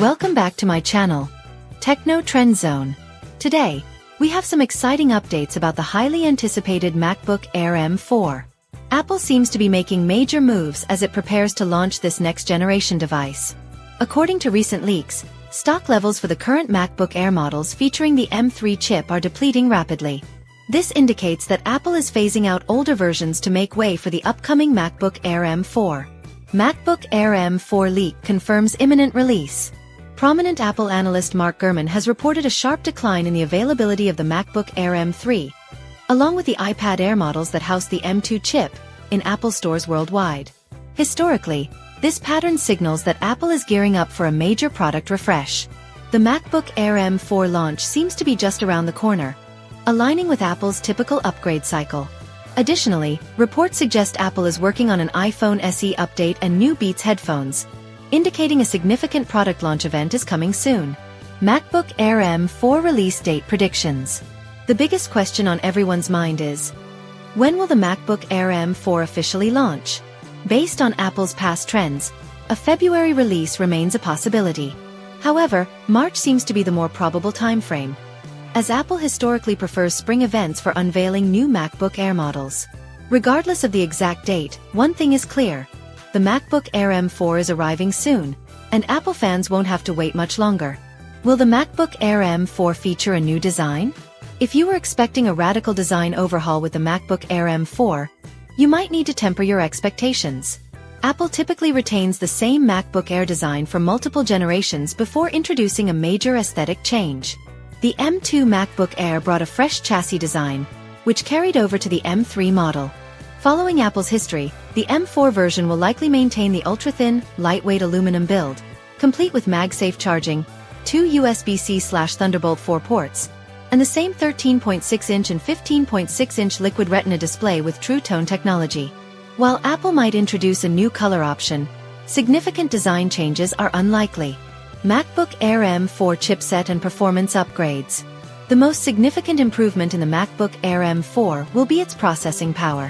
Welcome back to my channel, Techno Trend Zone. Today, we have some exciting updates about the highly anticipated MacBook Air M4. Apple seems to be making major moves as it prepares to launch this next-generation device. According to recent leaks, stock levels for the current MacBook Air models featuring the M3 chip are depleting rapidly. This indicates that Apple is phasing out older versions to make way for the upcoming MacBook Air M4. MacBook Air M4 leak confirms imminent release. Prominent Apple analyst Mark Gurman has reported a sharp decline in the availability of the MacBook Air M3, along with the iPad Air models that house the M2 chip, in Apple stores worldwide. Historically, this pattern signals that Apple is gearing up for a major product refresh. The MacBook Air M4 launch seems to be just around the corner, aligning with Apple's typical upgrade cycle. Additionally, reports suggest Apple is working on an iPhone SE update and new Beats headphones, indicating a significant product launch event is coming soon. MacBook Air M4 release date predictions. The biggest question on everyone's mind is, when will the MacBook Air M4 officially launch? Based on Apple's past trends, a February release remains a possibility. However, March seems to be the more probable timeframe, as Apple historically prefers spring events for unveiling new MacBook Air models. Regardless of the exact date, one thing is clear: the MacBook Air M4 is arriving soon, and Apple fans won't have to wait much longer. Will the MacBook Air M4 feature a new design? If you were expecting a radical design overhaul with the MacBook Air M4, you might need to temper your expectations. Apple typically retains the same MacBook Air design for multiple generations before introducing a major aesthetic change. The M2 MacBook Air brought a fresh chassis design, which carried over to the M3 model. Following Apple's history, the M4 version will likely maintain the ultra-thin, lightweight aluminum build, complete with MagSafe charging, 2 USB-C/Thunderbolt 4 ports, and the same 13.6-inch and 15.6-inch Liquid Retina display with True Tone technology. While Apple might introduce a new color option, significant design changes are unlikely. MacBook Air M4 chipset and performance upgrades. The most significant improvement in the MacBook Air M4 will be its processing power.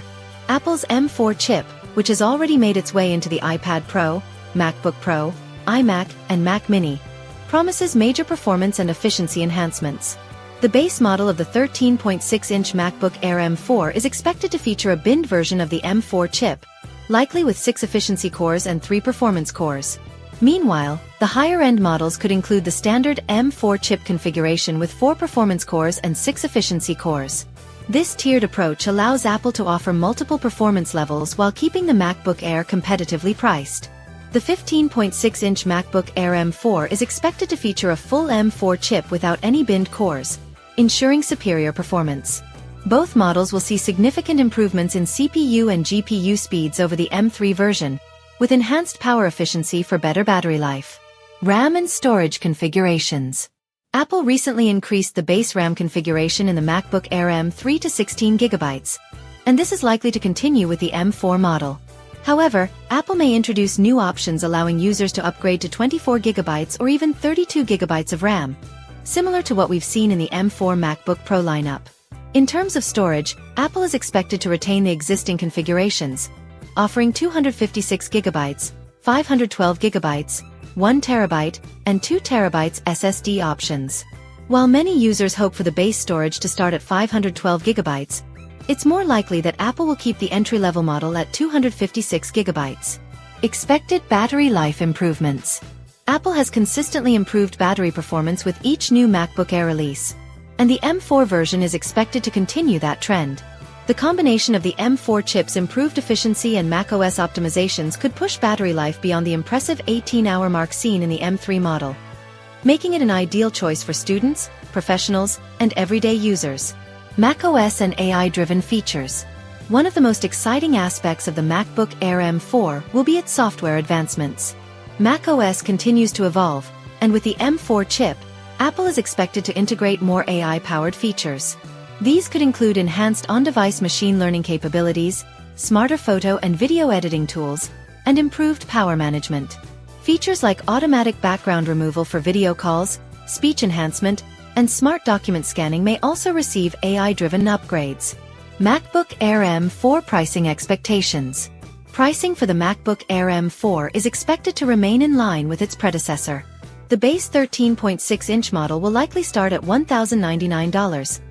Apple's M4 chip, which has already made its way into the iPad Pro, MacBook Pro, iMac, and Mac Mini, promises major performance and efficiency enhancements. The base model of the 13.6-inch MacBook Air M4 is expected to feature a binned version of the M4 chip, likely with 6 efficiency cores and 3 performance cores. Meanwhile, the higher-end models could include the standard M4 chip configuration with 4 performance cores and 6 efficiency cores. This tiered approach allows Apple to offer multiple performance levels while keeping the MacBook Air competitively priced. The 15.6-inch MacBook Air M4 is expected to feature a full M4 chip without any binned cores, ensuring superior performance. Both models will see significant improvements in CPU and GPU speeds over the M3 version, with enhanced power efficiency for better battery life. RAM and storage configurations. Apple recently increased the base RAM configuration in the MacBook Air M3 to 16 GB, and this is likely to continue with the M4 model. However, Apple may introduce new options allowing users to upgrade to 24 GB or even 32 GB of RAM, similar to what we've seen in the M4 MacBook Pro lineup. In terms of storage, Apple is expected to retain the existing configurations, offering 256 GB, 512 GB, 1 TB, and 2 TB SSD options. While many users hope for the base storage to start at 512 GB, it's more likely that Apple will keep the entry-level model at 256 GB. Expected battery life improvements. Apple has consistently improved battery performance with each new MacBook Air release, and the M4 version is expected to continue that trend. The combination of the M4 chip's improved efficiency and macOS optimizations could push battery life beyond the impressive 18-hour mark seen in the M3 model, making it an ideal choice for students, professionals, and everyday users. macOS and AI-driven features. One of the most exciting aspects of the MacBook Air M4 will be its software advancements. macOS continues to evolve, and with the M4 chip, Apple is expected to integrate more AI-powered features. These could include enhanced on-device machine learning capabilities, smarter photo and video editing tools, and improved power management. Features like automatic background removal for video calls, speech enhancement, and smart document scanning may also receive AI-driven upgrades. MacBook Air M4 pricing expectations. Pricing for the MacBook Air M4 is expected to remain in line with its predecessor. The The base 13.6-inch model will likely start at $1,099,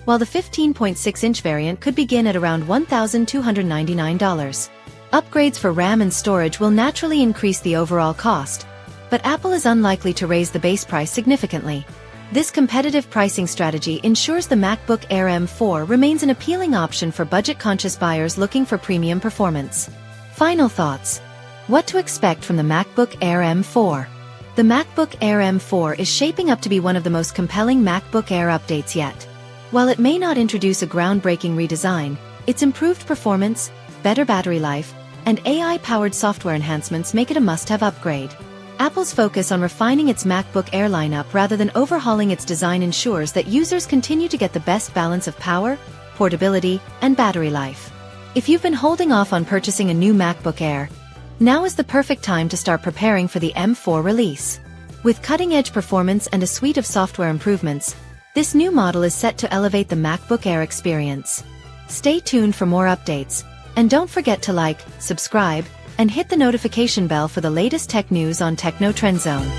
while the 15.6-inch variant could begin at around $1,299. Upgrades for RAM and storage will naturally increase the overall cost, but Apple is unlikely to raise the base price significantly. This competitive pricing strategy ensures the MacBook Air M4 remains an appealing option for budget-conscious buyers looking for premium performance. Final thoughts. What to expect from the MacBook Air M4? The MacBook Air M4 is shaping up to be one of the most compelling MacBook Air updates yet. While it may not introduce a groundbreaking redesign, its improved performance, better battery life, and AI-powered software enhancements make it a must-have upgrade. Apple's focus on refining its MacBook Air lineup rather than overhauling its design ensures that users continue to get the best balance of power, portability, and battery life. If you've been holding off on purchasing a new MacBook Air, now is the perfect time to start preparing for the M4 release. With cutting-edge performance and a suite of software improvements, this new model is set to elevate the MacBook Air experience. Stay tuned for more updates, and don't forget to like, subscribe, and hit the notification bell for the latest tech news on Techno Trend Zone.